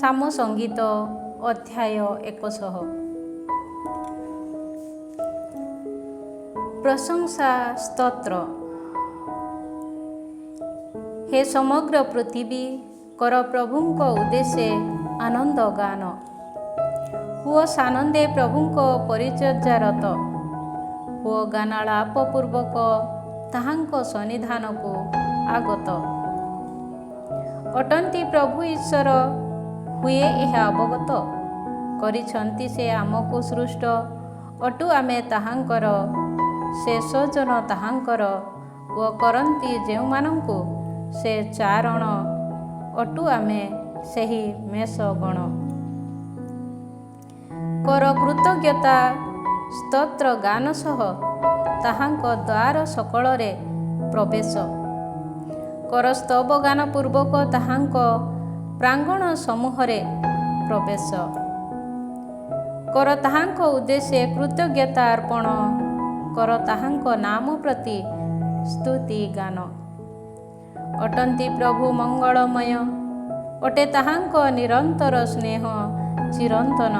ସାମ ସଙ୍ଗୀତ ଅଧ୍ୟାୟ 100। ପ୍ରଶଂସା ସ୍ତୋତ୍ର। ହେ ସମଗ୍ର ପୃଥିବୀ, କର ପ୍ରଭୁଙ୍କ ଉଦ୍ଦେଶ୍ୟ ଆନନ୍ଦ ଗାନ। ହୁଅ ସାନନ୍ଦେ ପ୍ରଭୁଙ୍କ ପରିଚର୍ଯ୍ୟାରତ। ହୁଅ ଗାନାଳାପ ପୂର୍ବକ ତାହାଙ୍କ ସନ୍ନିଧାନକୁ ଆଗତ। ଅଟନ୍ତି ପ୍ରଭୁ ଈଶ୍ୱର, ହୁଏ ଏହା ଅବଗତ। କରିଛନ୍ତି ସେ ଆମକୁ ସୃଷ୍ଟ, ଅଟୁ ଆମେ ତାହାଙ୍କର। ସେ ସ୍ୱଜନ ତାହାଙ୍କର ଓ କରନ୍ତି ଯେଉଁମାନଙ୍କୁ ସେ ଚାରଣ, ଅଟୁ ଆମେ ସେହି ମେଷଗଣ। କର କୃତଜ୍ଞତା ସ୍ତୋତ୍ର ଗାନ ସହ ତାହାଙ୍କ ଦ୍ୱାର ସକଳରେ ପ୍ରବେଶ। କର ସ୍ତବ ଗାନ ପୂର୍ବକ ତାହାଙ୍କ ପ୍ରାଙ୍ଗଣ ସମୂହରେ ପ୍ରବେଶ। କର ତାହାଙ୍କ ଉଦ୍ଦେଶ୍ୟ କୃତଜ୍ଞତା ଅର୍ପଣ। କର ତାହାଙ୍କ ନାମ ପ୍ରତି ସ୍ତୁତି ଗାନ। ଅଟନ୍ତି ପ୍ରଭୁ ମଙ୍ଗଳମୟ, ଅଟେ ତାହାଙ୍କ ନିରନ୍ତର ସ୍ନେହ ଚିରନ୍ତନ।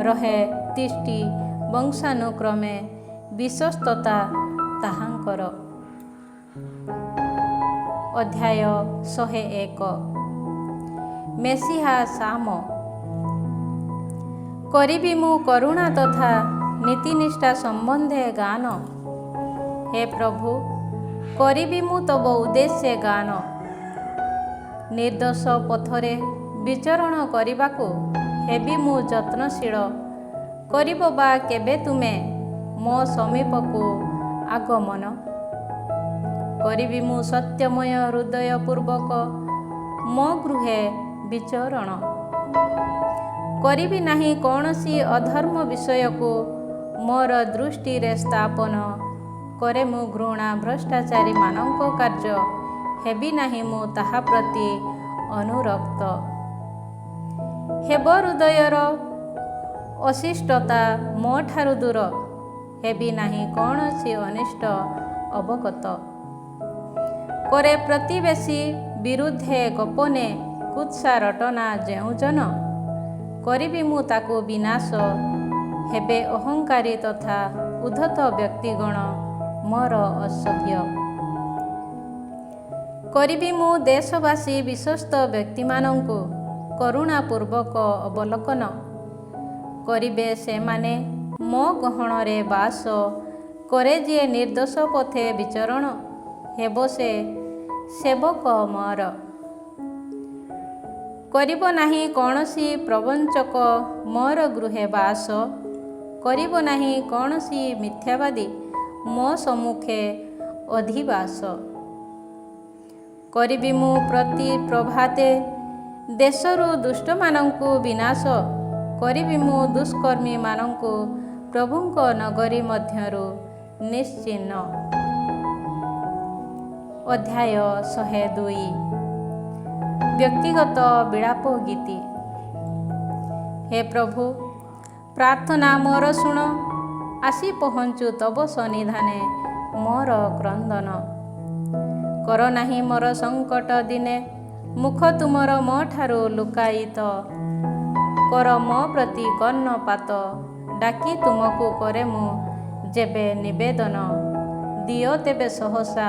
ରହେ ତିଷ୍ଠି ବଂଶାନୁକ୍ରମେ ବିଶ୍ୱସ୍ତତା ତାହାଙ୍କର। ଅଧ୍ୟାୟ 101। ମେସିହା ସାମ। କରିବି ମୁଁ କରୁଣା ତଥା ନୀତିନିଷ୍ଠା ସମ୍ବନ୍ଧେ ଗାନ। ହେ ପ୍ରଭୁ, କରିବି ମୁଁ ତବ ଉଦ୍ଦେଶ୍ୟ ଗାନ। ନିର୍ଦ୍ଦୋଷ ପଥରେ ବିଚରଣ କରିବାକୁ ହେବି ମୁଁ ଯତ୍ନଶୀଳ। କରିବ ବା କେବେ ତୁମେ ମୋ ସମୀପକୁ ଆଗମନ? କରିବି ମୁଁ ସତ୍ୟମୟ ହୃଦୟ ପୂର୍ବକ ମୋ ଗୃହେ ବିଚରଣ। କରିବି ନାହିଁ କୌଣସି ଅଧର୍ମ ବିଷୟକୁ ମୋର ଦୃଷ୍ଟିରେ ସ୍ଥାପନ। କରେ ମୁଁ ଘୃଣା ଭ୍ରଷ୍ଟାଚାରୀମାନଙ୍କ କାର୍ଯ୍ୟ, ହେବି ନାହିଁ ମୁଁ ତାହା ପ୍ରତି ଅନୁରକ୍ତ। ହେବ ହୃଦୟର ଅଶିଷ୍ଟତା ମୋ ଠାରୁ ଦୂର, ହେବି ନାହିଁ କୌଣସି ଅନିଷ୍ଟ ଅବଗତ। କରେ ପ୍ରତିବେଶୀ ବିରୁଦ୍ଧେ ଗୋପନେ କୁତ୍ସା ରଟନା ଯେଉଁ ଜନ, କରିବି ମୁଁ ତାକୁ ବିନାଶ। ହେବେ ଅହଙ୍କାରୀ ତଥା ଉଦ୍ଧତ ବ୍ୟକ୍ତିଗଣ ମୋର ଅସହ୍ୟ। କରିବି ମୁଁ ଦେଶବାସୀ ବିଶ୍ୱସ୍ତ ବ୍ୟକ୍ତିମାନଙ୍କୁ କରୁଣାପୂର୍ବକ ଅବଲୋକନ। କରିବେ ସେମାନେ ମୋ ଗହଣରେ ବାସ। କରେ ଯିଏ ନିର୍ଦ୍ଦୋଷ ପଥେ ବିଚରଣ, ହେବ ସେ ସେବକ ମୋର। କରିବ ନାହିଁ କୌଣସି ପ୍ରବଞ୍ଚକ ମୋର ଗୃହେ ବାସ। କରିବ ନାହିଁ କୌଣସି ମିଥ୍ୟାବାଦୀ ମୋ ସମ୍ମୁଖେ ଅଧିବାସ। କରିବି ମୁଁ ପ୍ରତି ପ୍ରଭାତେ ଦେଶରୁ ଦୁଷ୍ଟମାନଙ୍କୁ ବିନାଶ। କରିବି ମୁଁ ଦୁଷ୍କର୍ମୀମାନଙ୍କୁ ପ୍ରଭୁଙ୍କ ନଗରୀ ମଧ୍ୟରୁ ନିଶ୍ଚିହ୍ନ। ଅଧ୍ୟାୟ 102। ବ୍ୟକ୍ତିଗତ ବିଳାପ ଗୀତି। ହେ ପ୍ରଭୁ, ପ୍ରାର୍ଥନା ମୋର ଶୁଣ। ଆସି ପହଞ୍ଚୁ ତବ ସନ୍ନିଧାନେ ମୋର କ୍ରନ୍ଦନ। କର ନାହିଁ ମୋର ସଙ୍କଟ ଦିନେ ମୁଖ ତୁମର ମୋ ଠାରୁ ଲୁକାୟିତ। କର ମୋ ପ୍ରତି କର୍ଣ୍ଣପାତ, ଡାକି ତୁମକୁ କରେ ମୁଁ ଯେବେ ନିବେଦନ। ଦିଅ ତେବେ ସହସା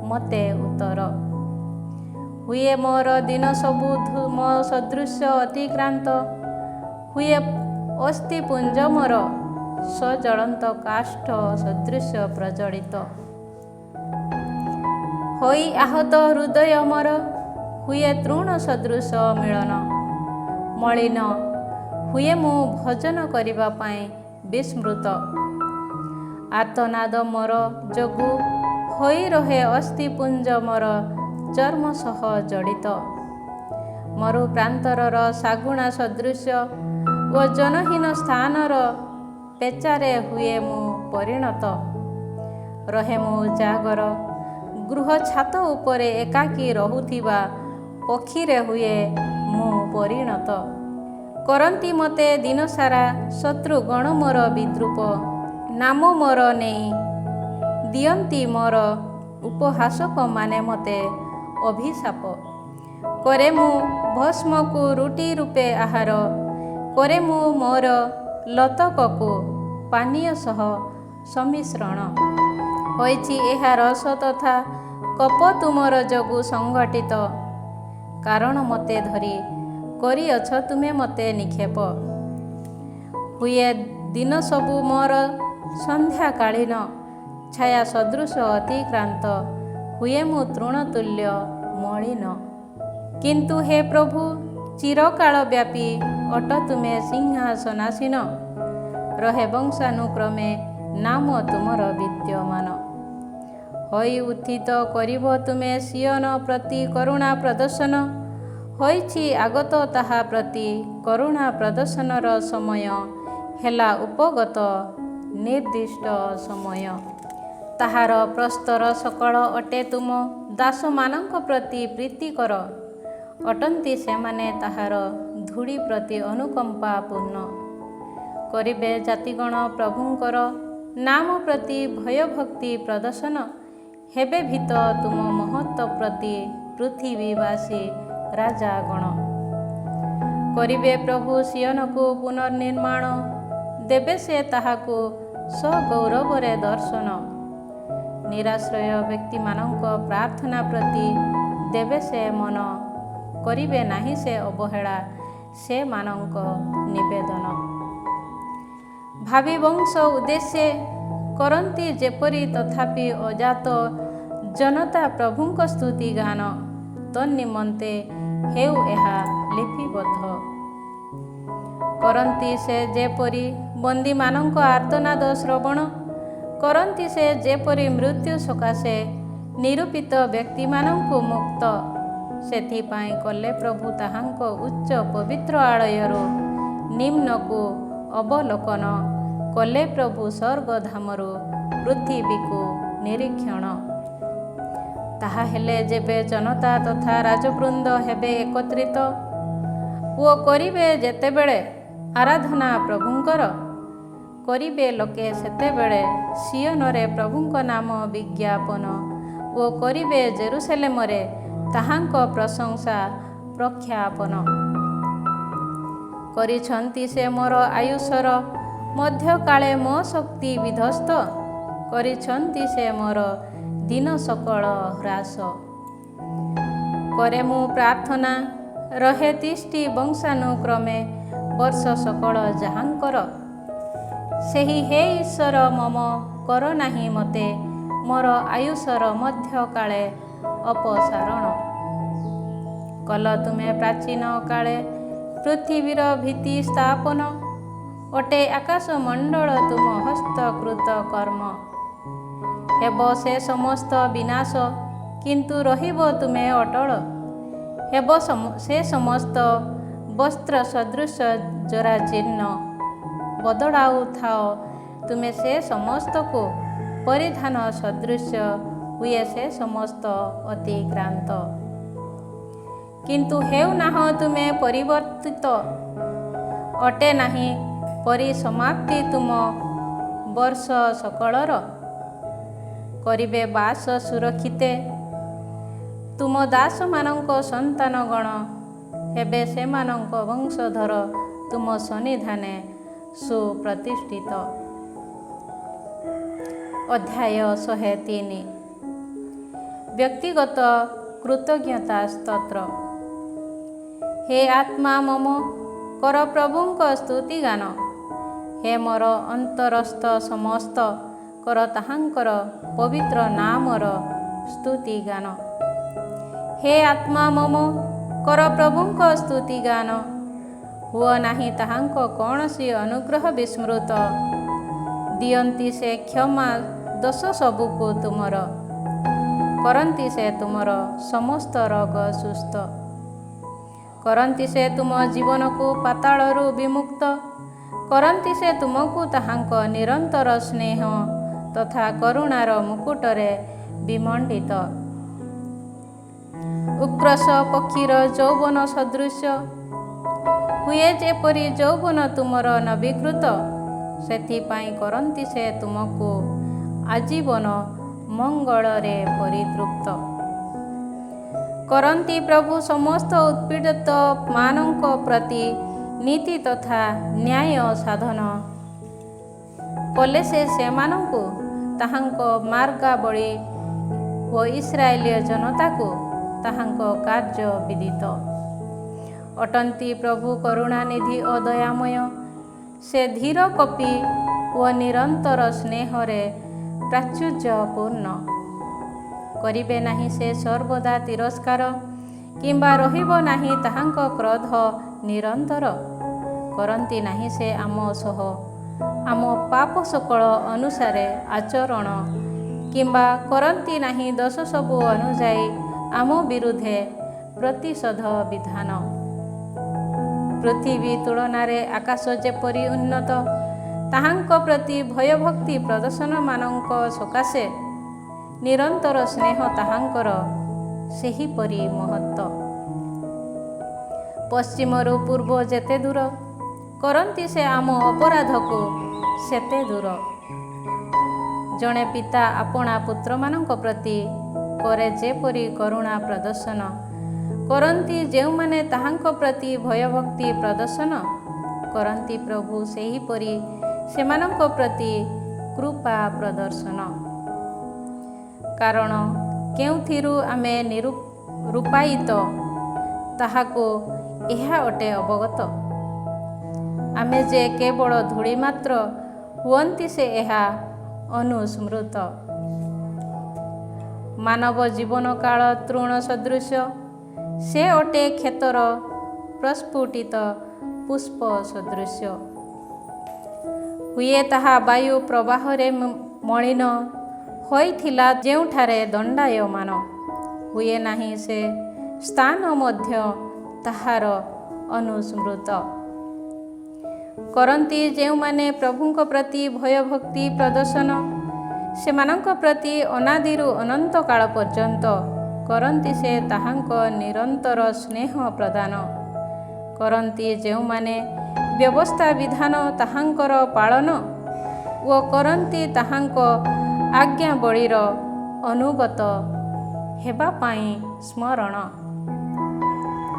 ମୋତେ ଉତ୍ତର। ହୁଏ ମୋର ଦିନ ସବୁ ମୋ ସଦୃଶ୍ୟ ଅତିକ୍ରାନ୍ତ। ହୁଏ ଅସ୍ଥିପୁଞ୍ଜ ମୋର ସଜ୍ୱଳନ୍ତ କାଷ୍ଠ ସଦୃଶ୍ୟ ପ୍ରଜ୍ୱଳିତ। ହୋଇ ଆହତ ହୃଦୟ ମୋର, ହୁଏ ତୃଣ ସଦୃଶ ମିଳନ। ମଳିନ ହୁଏ ମୁଁ ଭୋଜନ କରିବା ପାଇଁ ବିସ୍ମୃତ। ଆର୍ତ୍ତନାଦ ମୋର ଯୋଗୁ ହୋଇ ରହେ ଅସ୍ଥିପୁଞ୍ଜ ମୋର ଚର୍ମ ସହ ଜଡ଼ିତ। ମରୁ ପ୍ରାନ୍ତରର ଶାଗୁଣା ସଦୃଶ୍ୟ ଓ ଜନହୀନ ସ୍ଥାନର ପେଚାରେ ହୁଏ ମୁଁ ପରିଣତ। ରହେ ମୁଁ ଉଜାଗର ଗୃହ ଛାତ ଉପରେ ଏକାକୀ ରହୁଥିବା ପକ୍ଷୀରେ ହୁଏ ମୁଁ ପରିଣତ। କରନ୍ତି ମୋତେ ଦିନସାରା ଶତ୍ରୁଗଣ ମୋର ବିଦ୍ରୂପ। ନାମ ମୋର ନେଇ ଦିଅନ୍ତି ମୋର ଉପହାସକମାନେ ମୋତେ ଅଭିଶାପ। କରେ ମୁଁ ଭସ୍ମକୁ ରୁଟି ରୂପେ ଆହାର କରେ ମୁଁ ମୋର ଲତକକୁ ପାନୀୟ ସହ ସମ୍ମିଶ୍ରଣ ହୋଇଛି। ଏହା ରସ ତଥା କପ ତୁମର ଯୋଗୁଁ ସଂଗଠିତ, କାରଣ ମୋତେ ଧରି କରିଅଛ ତୁମେ ମୋତେ ନିକ୍ଷେପ। ହୁଏ ଦିନ ସବୁ ମୋର ସନ୍ଧ୍ୟାକାଳୀନ ଛାୟା ସଦୃଶ ଅତିକ୍ରାନ୍ତ, ହୁଏ ମୁଁ ତୃଣତୁଲ୍ୟ ମଳିନ। କିନ୍ତୁ ହେ ପ୍ରଭୁ ଚିରକାଳ ବ୍ୟାପୀ ଅଟ ତୁମେ ସିଂହାସନାସୀନ, ରହେ ବଂଶାନୁକ୍ରମେ ନାମ ତୁମର ବିଦ୍ୟମାନ। ହୋଇ ଉତ୍ଥିତ କରିବ ତୁମେ ସିୟନ ପ୍ରତି କରୁଣା ପ୍ରଦର୍ଶନ, ହୋଇଛି ଆଗତ ତାହା ପ୍ରତି କରୁଣା ପ୍ରଦର୍ଶନର ସମୟ ହେଲା ଉପଗତ ନିର୍ଦ୍ଦିଷ୍ଟ ସମୟ। ତାହାର ପ୍ରସ୍ତର ସକଳ ଅଟେ ତୁମ ଦାସମାନଙ୍କ ପ୍ରତି ପ୍ରୀତିକର, ଅଟନ୍ତି ସେମାନେ ତାହାର ଧୂଳି ପ୍ରତି ଅନୁକମ୍ପା ପୂର୍ଣ୍ଣ। କରିବେ ଜାତିଗଣ ପ୍ରଭୁଙ୍କର ନାମ ପ୍ରତି ଭୟଭକ୍ତି ପ୍ରଦର୍ଶନ, ହେବେ ଭୀତ ତୁମ ମହତ୍ଵ ପ୍ରତି ପୃଥିବୀବାସୀ ରାଜାଗଣ। କରିବେ ପ୍ରଭୁ ସିୟନକୁ ପୁନର୍ନିର୍ମାଣ, ଦେବେ ସେ ତାହାକୁ ସଗୌରବରେ ଦର୍ଶନ। ନିରାଶ୍ରୟ ବ୍ୟକ୍ତିମାନଙ୍କ ପ୍ରାର୍ଥନା ପ୍ରତି ଦେବେ ସେ ମନ, କରିବେ ନାହିଁ ସେ ଅବହେଳା ସେମାନଙ୍କ ନିବେଦନ। ଭାବି ବଂଶ ଉଦ୍ଦେଶ୍ୟେ କରନ୍ତି ଯେପରି ତଥାପି ଅଜାତ ଜନତା ପ୍ରଭୁଙ୍କ ସ୍ତୁତି ଗାନ, ତନ୍ନିମନ୍ତେ ହେଉ ଏହା ଲିପିବଦ୍ଧ। କରନ୍ତି ସେ ଯେପରି ବନ୍ଦୀମାନଙ୍କ ଆର୍ତ୍ତନାଦ ଶ୍ରବଣ, କରନ୍ତି ସେ ଯେପରି ମୃତ୍ୟୁ ସକାଶେ ନିରୂପିତ ବ୍ୟକ୍ତିମାନଙ୍କୁ ମୁକ୍ତ। ସେଥିପାଇଁ କଲେ ପ୍ରଭୁ ତାହାଙ୍କ ଉଚ୍ଚ ପବିତ୍ର ଆଳୟରୁ ନିମ୍ନକୁ ଅବଲୋକନ, କଲେ ପ୍ରଭୁ ସ୍ୱର୍ଗଧାମରୁ ପୃଥିବୀକୁ ନିରୀକ୍ଷଣ। ତାହା ହେଲେ ଯେବେ ଜନତା ତଥା ରାଜବୃନ୍ଦ ହେବେ ଏକତ୍ରିତ ଓ କରିବେ ଯେତେବେଳେ ଆରାଧନା ପ୍ରଭୁଙ୍କର, କରିବେ ଲୋକେ ସେତେବେଳେ ସିୟନରେ ପ୍ରଭୁଙ୍କ ନାମ ବିଜ୍ଞାପନ ଓ କରିବେ ଜେରୁସଲେମରେ ତାହାଙ୍କ ପ୍ରଶଂସା ପ୍ରଖ୍ୟାପନ। କରିଛନ୍ତି ସେ ମୋର ଆୟୁଷର ମଧ୍ୟକାଳେ ମୋ ଶକ୍ତି ବିଧ୍ୱସ୍ତ, କରିଛନ୍ତି ସେ ମୋର ଦିନ ସକଳ ହ୍ରାସ। କରେ ମୁଁ ପ୍ରାର୍ଥନା ରହେ ତିଷ୍ଠି ବଂଶାନୁକ୍ରମେ ବର୍ଷ ସକଳ ଯାହାଙ୍କର, ସେହି ହେ ଈଶ୍ୱର ମମ କର ନାହିଁ ମୋତେ ମୋର ଆୟୁଷର ମଧ୍ୟକାଳେ ଅପସାରଣ। କଲ ତୁମେ ପ୍ରାଚୀନ କାଳେ ପୃଥିବୀର ଭିତ୍ତି ସ୍ଥାପନ, ଅଟେ ଆକାଶ ମଣ୍ଡଳ ତୁମ ହସ୍ତକୃତ କର୍ମ। ହେବ ସେ ସମସ୍ତ ବିନାଶ କିନ୍ତୁ ରହିବ ତୁମେ ଅଟଳ, ହେବ ସେ ସମସ୍ତ ବସ୍ତ୍ର ସଦୃଶ ଜରାଜୀର୍ଣ୍ଣ। ବଦଳାଉଥାଅ ତୁମେ ସେ ସମସ୍ତକୁ ପରିଧାନ ସଦୃଶ, ହୁଏ ସେ ସମସ୍ତ ଅତିକ୍ରାନ୍ତ। କିନ୍ତୁ ହେଉ ନାହଁ ତୁମେ ପରିବର୍ତ୍ତିତ, ଅଟେ ନାହିଁ ପରିସମାପ୍ତି ତୁମ ବର୍ଷ ସକଳର। କରିବେ ବାସ ସୁରକ୍ଷିତେ ତୁମ ଦାସମାନଙ୍କ ସନ୍ତାନଗଣ, ହେବେ ସେମାନଙ୍କ ବଂଶଧର ତୁମ ସନ୍ନିଧାନେ ସୁପ୍ରତିଷ୍ଠିତ। ଅଧ୍ୟାୟ 103 ବ୍ୟକ୍ତିଗତ କୃତଜ୍ଞତା ସ୍ତୋତ୍ର। ହେ ଆତ୍ମା ମମ କର ପ୍ରଭୁଙ୍କ ସ୍ତୁତିଗାନ, ହେ ମୋର ଅନ୍ତରସ୍ଥ ସମସ୍ତ କର ତାହାଙ୍କର ପବିତ୍ର ନାମର ସ୍ତୁତିଗାନ। ହେ ଆତ୍ମା ମମ କର ପ୍ରଭୁଙ୍କ ସ୍ତୁତିଗାନ, ହୁଅ ନାହିଁ ତାହାଙ୍କ କୌଣସି ଅନୁଗ୍ରହ ବିସ୍ମୃତ। ଦିଅନ୍ତି ସେ କ୍ଷମା ଦୋଷ ସବୁକୁ ତୁମର, କରନ୍ତି ସେ ତୁମର ସମସ୍ତ ରୋଗ ସୁସ୍ଥ। କରନ୍ତି ସେ ତୁମ ଜୀବନକୁ ପାତାଳରୁ ବିମୁକ୍ତ, କରନ୍ତି ସେ ତୁମକୁ ତାହାଙ୍କ ନିରନ୍ତର ସ୍ନେହ ତଥା କରୁଣାର ମୁକୁଟରେ ବିମଣ୍ଡିତ। ଉକ୍ରସ ପକ୍ଷୀର ଯୌବନ ସଦୃଶ, ହୁଏ ଯେପରି ଯୌବନ ତୁମର ନବୀକୃତ। ସେଥିପାଇଁ କରନ୍ତି ସେ ତୁମକୁ ଆଜୀବନ ମଙ୍ଗଳରେ ପରିତୃପ୍ତ। କରନ୍ତି ପ୍ରଭୁ ସମସ୍ତ ଉତ୍ପୀଡ଼ିତ ମାନଙ୍କ ପ୍ରତି ନୀତି ତଥା ନ୍ୟାୟ ସାଧନ କଲେ ସେ ସେମାନଙ୍କୁ ତାହାଙ୍କ ମାର୍ଗାବଳୀ ଓ ଇସ୍ରାଏଲୀୟ ଜନତାକୁ ତାହାଙ୍କ କାର୍ଯ୍ୟ ବିଦିତ ଅଟନ୍ତି। ପ୍ରଭୁ କରୁଣାନିଧି ଓ ଦୟାମୟ, ସେ ଧୀର କପି ଓ ନିରନ୍ତର ସ୍ନେହରେ ପ୍ରାଚୁର୍ଯ୍ୟପୂର୍ଣ୍ଣ। କରିବେ ନାହିଁ ସେ ସର୍ବଦା ତିରସ୍କାର, କିମ୍ବା ରହିବ ନାହିଁ ତାହାଙ୍କ କ୍ରୋଧ ନିରନ୍ତର। କରନ୍ତି ନାହିଁ ସେ ଆମ ସହ ଆମ ପାପ ସକଳ ଅନୁସାରେ ଆଚରଣ, କିମ୍ବା କରନ୍ତି ନାହିଁ ଦୋଷ ସବୁ ଅନୁଯାୟୀ ଆମ ବିରୁଦ୍ଧେ ପ୍ରତିଶୋଧ ବିଧାନ। ପୃଥିବୀ ତୁଳନାରେ ଆକାଶ ଯେପରି ଉନ୍ନତ, ତାହାଙ୍କ ପ୍ରତି ଭୟଭକ୍ତି ପ୍ରଦର୍ଶନମାନଙ୍କ ସକାଶେ ନିରନ୍ତର ସ୍ନେହ ତାହାଙ୍କର ସେହିପରି ମହତ୍ତ୍ୱ। ପଶ୍ଚିମରୁ ପୂର୍ବ ଯେତେ ଦୂର, କରନ୍ତି ସେ ଆମ ଅପରାଧକୁ ସେତେ ଦୂର। ଜଣେ ପିତା ଆପଣା ପୁତ୍ରମାନଙ୍କ ପ୍ରତି କରେ ଯେପରି କରୁଣା ପ୍ରଦର୍ଶନ, କରନ୍ତି ଯେଉଁମାନେ ତାହାଙ୍କ ପ୍ରତି ଭୟଭକ୍ତି ପ୍ରଦର୍ଶନ କରନ୍ତି, ପ୍ରଭୁ ସେହିପରି ସେମାନଙ୍କ ପ୍ରତି କୃପା ପ୍ରଦର୍ଶନ। କାରଣ କେଉଁଥିରୁ ଆମେ ରୂପାୟିତ, ତାହାକୁ ଏହା ଅଟେ ଅବଗତ, ଆମେ ଯେ କେବଳ ଧୂଳି ମାତ୍ର, ହୁଅନ୍ତି ସେ ଏହା ଅନୁସ୍ମୃତ। ମାନବ ଜୀବନ କାଳ ତୃଣ ସଦୃଶ, ସେ ଅଟେ କ୍ଷେତର ପ୍ରସ୍ଫୁଟିତ ପୁଷ୍ପ ସଦୃଶ। ହୁଏ ତାହା ବାୟୁ ପ୍ରବାହରେ ମଳିନ, ହୋଇଥିଲା ଯେଉଁଠାରେ ଦଣ୍ଡାୟମାନ। ହୁଏ ନାହିଁ ସେ ସ୍ଥାନ ମଧ୍ୟ ତାହାର ଅନୁସ୍ମୃତ। କରନ୍ତି ଯେଉଁମାନେ ପ୍ରଭୁଙ୍କ ପ୍ରତି ଭୟଭକ୍ତି ପ୍ରଦର୍ଶନ, ସେମାନଙ୍କ ପ୍ରତି ଅନାଦିରୁ ଅନନ୍ତ କାଳ ପର୍ଯ୍ୟନ୍ତ କରନ୍ତି ସେ ତାହାଙ୍କ ନିରନ୍ତର ସ୍ନେହ ପ୍ରଦାନ। କରନ୍ତି ଯେଉଁମାନେ ବ୍ୟବସ୍ଥା ବିଧାନ ତାହାଙ୍କର ପାଳନ, ଓ କରନ୍ତି ତାହାଙ୍କ ଆଜ୍ଞାବଳୀର ଅନୁଗତ ହେବା ପାଇଁ ସ୍ମରଣ।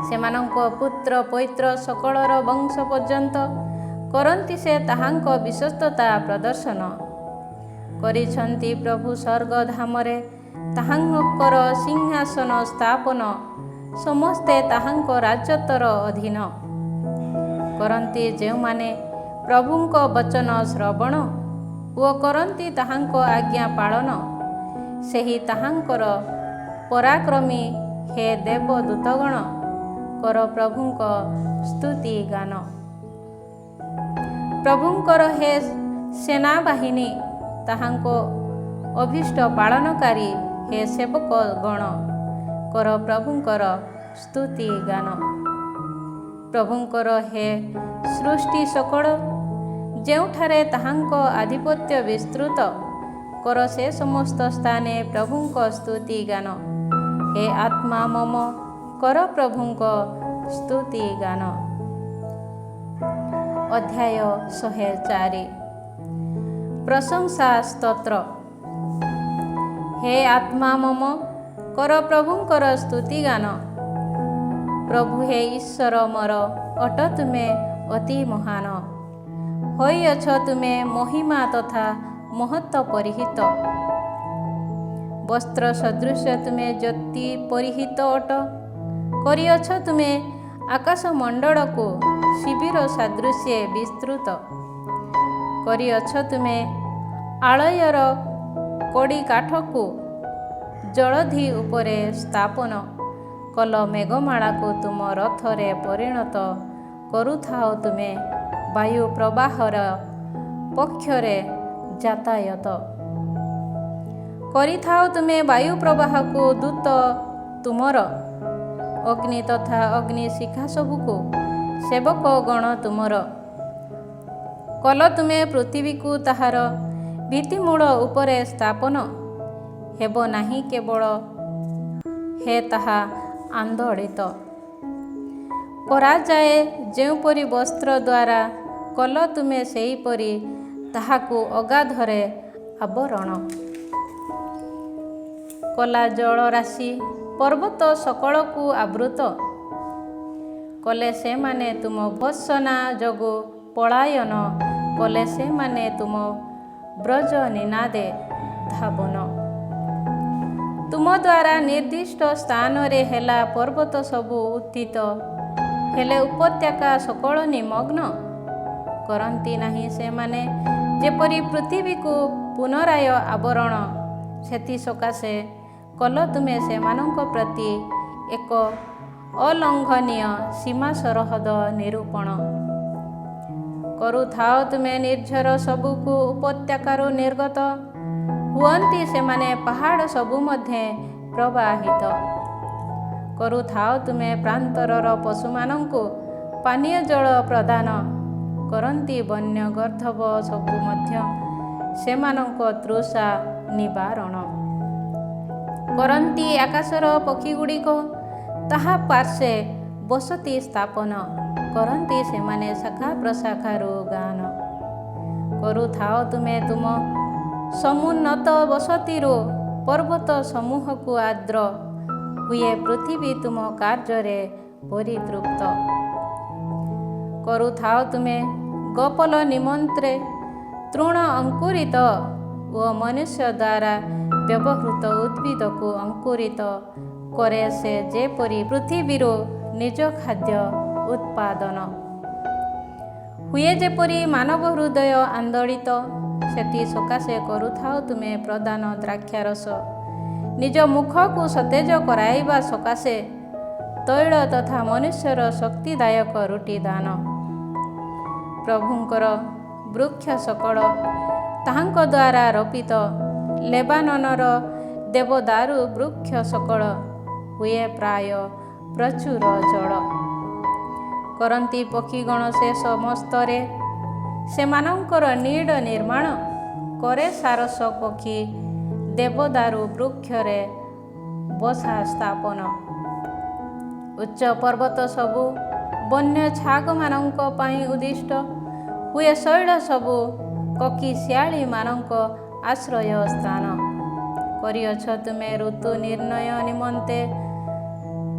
ସେମାନଙ୍କ ପୁତ୍ର ପୈତ୍ର ସକଳର ବଂଶ ପର୍ଯ୍ୟନ୍ତ କରନ୍ତି ସେ ତାହାଙ୍କ ବିଶ୍ୱସ୍ତତା ପ୍ରଦର୍ଶନ। କରିଛନ୍ତି ପ୍ରଭୁ ସ୍ୱର୍ଗଧାମରେ ତାହାଙ୍କର ସିଂହାସନ ସ୍ଥାପନ, ସମସ୍ତେ ତାହାଙ୍କ ରାଜତ୍ୱର ଅଧୀନ। କରନ୍ତି ଯେଉଁମାନେ ପ୍ରଭୁଙ୍କ ବଚନ ଶ୍ରବଣ, ଓ କରନ୍ତି ତାହାଙ୍କ ଆଜ୍ଞା ପାଳନ, ସେହି ତାହାଙ୍କର ପରାକ୍ରମୀ। ହେ ଦେବଦୂତଗଣ, କର ପ୍ରଭୁଙ୍କ ସ୍ତୁତି ଗାନ। ପ୍ରଭୁଙ୍କର ହେ ସେନାବାହିନୀ, ତାହାଙ୍କ ଅଭୀଷ୍ଟ ପାଳନକାରୀ। ହେ ସେବକ ଗଣ, କର ପ୍ରଭୁଙ୍କର ସ୍ତୁତି ଗାନ। ପ୍ରଭୁଙ୍କର ହେ ସୃଷ୍ଟି ସକଳ, ଯେଉଁଠାରେ ତାହାଙ୍କ ଆଧିପତ୍ୟ ବିସ୍ତୃତ, କର ସେ ସମସ୍ତ ସ୍ଥାନେ ପ୍ରଭୁଙ୍କ ସ୍ତୁତି ଗାନ। ହେ ଆତ୍ମା ମମ, କର ପ୍ରଭୁଙ୍କ ସ୍ତୁତି ଗାନ। ଅଧ୍ୟାୟ 104 ପ୍ରଶଂସା ସ୍ତୋତ୍ର। ହେ ଆତ୍ମା ମମ, କର ପ୍ରଭୁଙ୍କର ସ୍ତୁତି ଗାନ। ପ୍ରଭୁ ହେ ଈଶ୍ୱର ମୋର, ଅଟ ତୁମେ ଅତି ମହାନ। ହୋଇଅଛ ତୁମେ ମହିମା ତଥା ମହତ୍ତ୍ୱ ପରିହିତ। ବସ୍ତ୍ର ସଦୃଶ ତୁମେ ଜ୍ୟୋତି ପରିହିତ ଅଟ। କରିଅଛ ତୁମେ ଆକାଶମଣ୍ଡଳକୁ ଶିବିର ସାଦୃଶ୍ୟେ ବିସ୍ତୃତ। କରିଅଛ ତୁମେ ଆଳୟର କଡ଼ି କାଠକୁ ଜଳଧି ଉପରେ ସ୍ଥାପନ। କଲ ମେଘମାଳାକୁ ତୁମ ରଥରେ ପରିଣତ। କରୁଥାଅ ତୁମେ ବାୟୁ ପ୍ରବାହର ପକ୍ଷରେ ଯାତାୟତ। କରିଥାଅ ତୁମେ ବାୟୁ ପ୍ରବାହକୁ ଦୂତ ତୁମର। ଅଗ୍ନି ତଥା ଅଗ୍ନିଶିଖା ସବୁକୁ ସେବକ ଗଣ ତୁମର। କଲ ତୁମେ ପୃଥିବୀକୁ ତାହାର ଭିତ୍ତିମୂଳ ଉପରେ ସ୍ଥାପନ। ହେବ ନାହିଁ କେବଳ ହେ ତାହା ଆନ୍ଦୋଳିତ। କରାଯାଏ ଯେଉଁପରି ବସ୍ତ୍ର ଦ୍ୱାରା, କଲ ତୁମେ ସେହିପରି ତାହାକୁ ଅଗାଧରେ ଆବରଣ। କଲା ଜଳ ରାଶି ପର୍ବତ ସକଳକୁ ଆବୃତ। କଲେ ସେମାନେ ତୁମ ଭର୍ତ୍ସନା ଯୋଗୁ ପଳାୟନ, କଲେ ସେମାନେ ତୁମ ବ୍ରଜ ନିନାଦେ ଧାବନ। ତୁମ ଦ୍ୱାରା ନିର୍ଦ୍ଦିଷ୍ଟ ସ୍ଥାନରେ ହେଲା ପର୍ବତ ସବୁ ଉତ୍ଥିତ, ହେଲେ ଉପତ୍ୟକା ସକଳ ନିମଗ୍ନ। କରନ୍ତି ନାହିଁ ସେମାନେ ଯେପରି ପୃଥିବୀକୁ ପୁନରାୟ ଆବରଣ, ସେଥିସକାଶେ କଲ ତୁମେ ସେମାନଙ୍କ ପ୍ରତି ଏକ ଅଲଙ୍ଘନୀୟ ସୀମା ସରହଦ ନିରୂପଣ। କରୁଥାଅ ତୁମେ ନିର୍ଝର ସବୁକୁ ଉପତ୍ୟକାରୁ ନିର୍ଗତ, ହୁଅନ୍ତି ସେମାନେ ପାହାଡ଼ ସବୁ ମଧ୍ୟରେ ପ୍ରବାହିତ। କରୁଥାଅ ତୁମେ ପ୍ରାନ୍ତରର ପଶୁମାନଙ୍କୁ ପାନୀୟ ଜଳ ପ୍ରଦାନ, କରନ୍ତି ବନ୍ୟ ଗର୍ଦ୍ଦଭ ସବୁ ମଧ୍ୟ ସେମାନଙ୍କ ତୃଷା ନିବାରଣ। କରନ୍ତି ଆକାଶର ପକ୍ଷୀଗୁଡ଼ିକ ତାହା ପାର୍ଶ୍ୱେ ବସତି ସ୍ଥାପନ, କରନ୍ତି ସେମାନେ ଶାଖା ପ୍ରଶାଖାରୁ ଗାନ। କରୁଥାଅ ତୁମେ ତୁମ ସମୁନ୍ନତ ବସତିରୁ ପର୍ବତ ସମୂହକୁ ଆର୍ଦ୍ର, ହୁଏ ପୃଥିବୀ ତୁମ କାର୍ଯ୍ୟରେ ପରିତୃପ୍ତ। କରୁଥାଅ ତୁମେ ଗପଲ ନିମନ୍ତେ ତୃଣ ଅଙ୍କୁରିତ ଓ ମନୁଷ୍ୟ ଦ୍ୱାରା ବ୍ୟବହୃତ ଉଦ୍ଭିଦକୁ ଅଙ୍କୁରିତ କରେ ସେ ଯେପରି ପୃଥିବୀରୁ ନିଜ ଖାଦ୍ୟ ଉତ୍ପାଦନ। ହୁଏ ଯେପରି ମାନବ ହୃଦୟ ଆନ୍ଦୋଳିତ, ସେଥି ସକାଶେ କରୁଥାଅ ତୁମେ ପ୍ରଦାନ ଦ୍ରାକ୍ଷାରସ। ନିଜ ମୁଖକୁ ସତେଜ କରାଇବା ସକାଶେ ତୈଳ ତଥା ମନୁଷ୍ୟର ଶକ୍ତିଦାୟକ ରୁଟି ଦାନ। ପ୍ରଭୁଙ୍କର ବୃକ୍ଷ ସକଳ ତାହାଙ୍କ ଦ୍ୱାରା ରୋପିତ, ଲେବାନନର ଦେବଦାରୁ ବୃକ୍ଷ ସକଳ ହୁଏ ପ୍ରାୟ ପ୍ରଚୁର ଜଳ। କରନ୍ତି ପକ୍ଷୀଗଣ ସେ ସମସ୍ତରେ ସେମାନଙ୍କର ନୀଡ଼ ନିର୍ମାଣ, କରେ ସାରସ ପକ୍ଷୀ ଦେବଦାରୁ ବୃକ୍ଷରେ ବସା ସ୍ଥାପନ। ଉଚ୍ଚ ପର୍ବତ ସବୁ ବନ୍ୟ ଛାଗମାନଙ୍କ ପାଇଁ ଉଦ୍ଦିଷ୍ଟ, ହୁଏ ଶୈଳ ସବୁ କୋକିଶିଆଳୀମାନଙ୍କ ଆଶ୍ରୟ ସ୍ଥାନ। କରିଅଛ ତୁମେ ଋତୁ ନିର୍ଣ୍ଣୟ ନିମନ୍ତେ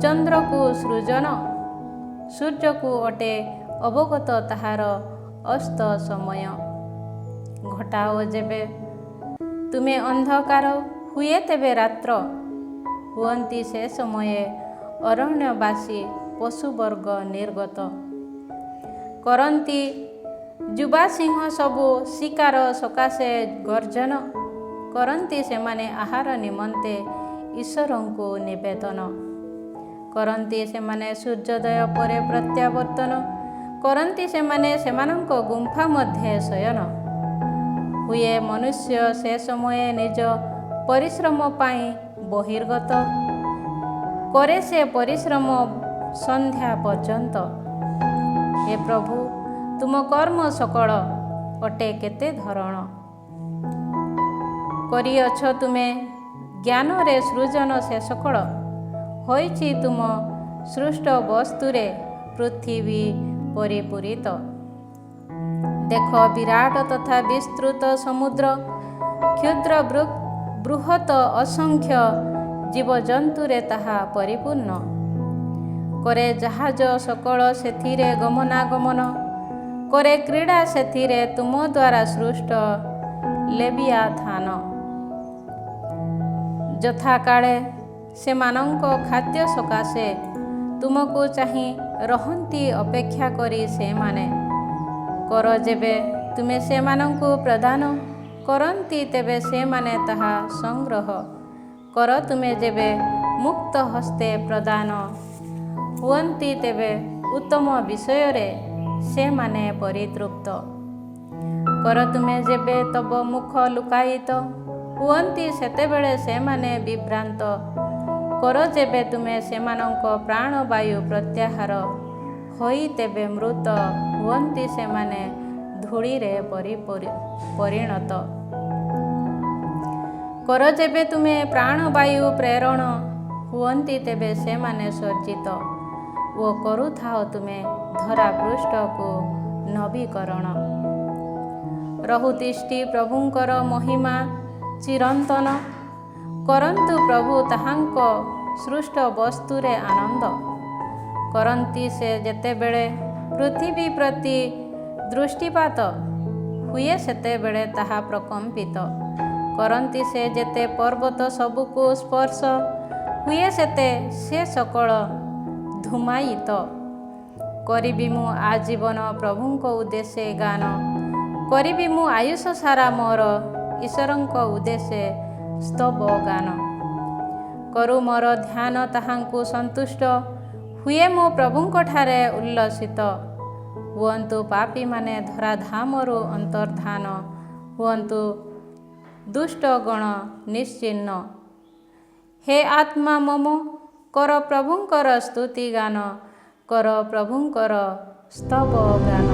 ଚନ୍ଦ୍ରକୁ ସୃଜନ, ସୂର୍ଯ୍ୟକୁ ଅଟେ ଅବଗତ ତାହାର ଅସ୍ତ ସମୟ। ଘଟାଅ ଯେବେ ତୁମେ ଅନ୍ଧକାର, ହୁଏ ତେବେ ରାତ୍ର, ହୁଅନ୍ତି ସେ ସମୟରେ ଅରଣ୍ୟବାସୀ ପଶୁବର୍ଗ ନିର୍ଗତ। କରନ୍ତି ଯୁବା ସିଂହ ସବୁ ଶିକାର ସକାଶେ ଗର୍ଜନ, କରନ୍ତି ସେମାନେ ଆହାର ନିମନ୍ତେ ଈଶ୍ୱରଙ୍କୁ ନିବେଦନ। କରନ୍ତି ସେମାନେ ସୂର୍ଯ୍ୟୋଦୟ ପରେ ପ୍ରତ୍ୟାବର୍ତ୍ତନ, କରନ୍ତି ସେମାନେ ସେମାନଙ୍କ ଗୁମ୍ଫା ମଧ୍ୟରେ ଶୟନ। ହୁଏ ମନୁଷ୍ୟ ସେ ସମୟରେ ନିଜ ପରିଶ୍ରମ ପାଇଁ ବହିର୍ଗତ, କରେ ସେ ପରିଶ୍ରମ ସନ୍ଧ୍ୟା ପର୍ଯ୍ୟନ୍ତ। ହେ ପ୍ରଭୁ, ତୁମ କର୍ମ ସକଳ ଅଟେ କେତେ ଧରଣ। କରିଅଛ ତୁମେ ଜ୍ଞାନରେ ସୃଜନ ସେ ସକଳ, ହୋଇଛି ତୁମ ସୃଷ୍ଟ ବସ୍ତୁରେ ପୃଥିବୀ ପରିପୂରିତ। ଦେଖ ବିରାଟ ତଥା ବିସ୍ତୃତ ସମୁଦ୍ର, କ୍ଷୁଦ୍ର ବୃହତ ଅସଂଖ୍ୟ ଜୀବଜନ୍ତୁରେ ତାହା ପରିପୂର୍ଣ୍ଣ। କରେ ଜାହାଜ ସକଳ ସେଥିରେ ଗମନାଗମନ, କରେ କ୍ରୀଡ଼ା ସେଥିରେ ତୁମ ଦ୍ୱାରା ସୃଷ୍ଟ ଲେବିଆଥାନ। ଯଥାକାଳେ ସେମାନଙ୍କ ଖାଦ୍ୟ ସକାଶେ ତୁମକୁ ଚାହିଁ ରହନ୍ତି ଅପେକ୍ଷା କରି ସେମାନେ। କର ଯେବେ ତୁମେ ସେମାନଙ୍କୁ ପ୍ରଦାନ, କରନ୍ତି ତେବେ ସେମାନେ ତାହା ସଂଗ୍ରହ। କର ତୁମେ ଯେବେ ମୁକ୍ତ ହସ୍ତେ ପ୍ରଦାନ, ହୁଅନ୍ତି ତେବେ ଉତ୍ତମ ବିଷୟରେ ସେମାନେ ପରିତୃପ୍ତ। କର ତୁମେ ଯେବେ ତବ ମୁଖ ଲୁକାୟିତ, ହୁଅନ୍ତି ସେତେବେଳେ ସେମାନେ ବିଭ୍ରାନ୍ତ। କର ଯେବେ ତୁମେ ସେମାନଙ୍କ ପ୍ରାଣବାୟୁ ପ୍ରତ୍ୟାହାର, ହୋଇ ତେବେ ମୃତ ହୁଅନ୍ତି ସେମାନେ ଧୂଳିରେ ପରିଣତ। କର ଯେବେ ତୁମେ ପ୍ରାଣବାୟୁ ପ୍ରେରଣ, ହୁଅନ୍ତି ତେବେ ସେମାନେ ସଜ୍ଜିତ। ଓ କରୁଥାଅ ତୁମେ ଧରା ପୃଷ୍ଠକୁ ନବୀକରଣ। ରହୁତିଷ୍ଠି ପ୍ରଭୁଙ୍କର ମହିମା ଚିରନ୍ତନ, କରନ୍ତୁ ପ୍ରଭୁ ତାହାଙ୍କ ସୃଷ୍ଟ ବସ୍ତୁରେ ଆନନ୍ଦ। କରନ୍ତି ସେ ଯେତେବେଳେ ପୃଥିବୀ ପ୍ରତି ଦୃଷ୍ଟିପାତ ହୁଏ ସେତେବେଳେ ତାହା ପ୍ରକମ୍ପିତ। କରନ୍ତି ସେ ଯେତେ ପର୍ବତ ସବୁକୁ ସ୍ପର୍ଶ ହୁଏ ସେତେ ସେ ସକଳ ଧୂମାୟିତ। କରିବି ମୁଁ ଆଜୀବନ ପ୍ରଭୁଙ୍କ ଉଦ୍ଦେଶ୍ୟ ଗାନ, କରିବି ମୁଁ ଆୟୁଷ ସାରା ମୋର ଈଶ୍ୱରଙ୍କ ଉଦ୍ଦେଶ୍ୟ ସ୍ତବ ଗାନ। କରୁ ମୋର ଧ୍ୟାନ ତାହାଙ୍କୁ ସନ୍ତୁଷ୍ଟ, ହୁଏ ମୁଁ ପ୍ରଭୁଙ୍କଠାରେ ଉଲ୍ଲସିତ। ହୁଅନ୍ତୁ ପାପୀମାନେ ଧରାଧାମରୁ ଅନ୍ତର୍ଦ୍ଧାନ, ହୁଅନ୍ତୁ ଦୁଷ୍ଟଗଣ ନିଶ୍ଚିହ୍ନ। ହେ ଆତ୍ମା ମମ କର ପ୍ରଭୁଙ୍କର ସ୍ତୁତି ଗାନ, କର ପ୍ରଭୁଙ୍କର ସ୍ତବ ଗାନ।